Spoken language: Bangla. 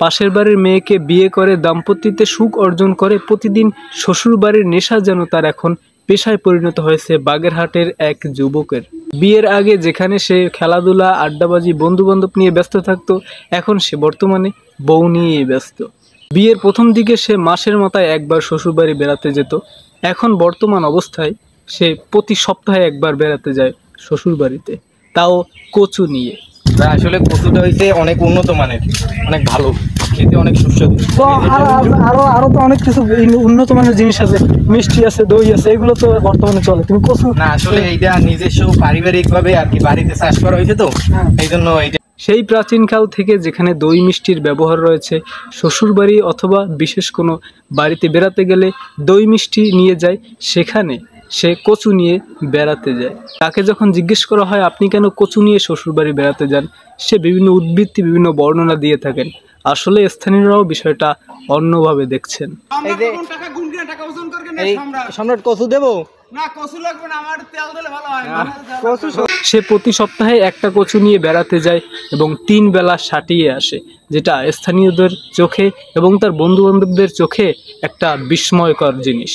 পাশের বাড়ির মেয়েকে বিয়ে করে দাম্পত্যতে সুখ অর্জন করে প্রতিদিন শ্বশুর বাড়ির নেশা যেন তার এখন পেশায় পরিণত হয়েছে বাগেরহাটের এক যুবকের। বিয়ের আগে যেখানে সে খেলাধুলা, আড্ডাবাজি, বন্ধুবান্ধব নিয়ে ব্যস্ত থাকতো, এখন সে বর্তমানে বউ নিয়েই ব্যস্ত। বিয়ের প্রথম দিকে সে মাসের মাথায় একবার শ্বশুরবাড়ি বেড়াতে যেত, এখন বর্তমান অবস্থায় সে প্রতি সপ্তাহে একবার বেড়াতে যায় শ্বশুরবাড়িতে, তাও কচু নিয়ে। আসলে কচুটা হইছে অনেক উন্নত মানের, অনেক ভালো খেতে, অনেক সুস্বাদু। তো আরো তো অনেক কিছু উন্নত মানের জিনিস আছে, মিষ্টি আছে, দই আছে, এগুলো তো বর্তমানে চলে। তুমি কচু না, আসলে এইটা নিজস্ব পারিবারিক ভাবে আর কি বাড়িতে চাষ করা হয়েছে, তো এই জন্য এইটা। সেই প্রাচীনকাল থেকে যেখানে দই মিষ্টির ব্যবহার রয়েছে, শ্বশুরবাড়ি অথবা বিশেষ কোনো বাড়িতে বেড়াতে গেলে দই মিষ্টি নিয়ে যায়, সেখানে সে কচু নিয়ে বেড়াতে যায়। তাকে যখন জিজ্ঞেস করা হয় আপনি কেন কচু নিয়ে শ্বশুরবাড়ি বেড়াতে যান, সে বিভিন্ন উদ্ধৃতি, বিভিন্ন বর্ণনা দিয়ে থাকেন। আসলে স্থানীয়রাও বিষয়টা অন্যভাবে দেখছেন। সম্রাট কচু দেবো? সে প্রতি সপ্তাহে একটা কচু নিয়ে বেড়াতে যায় এবং 3 বেলা সাটিয়ে আসে, যেটা স্থানীয়দের চোখে এবং তার বন্ধু বান্ধবদের চোখে একটা বিস্ময়কর জিনিস।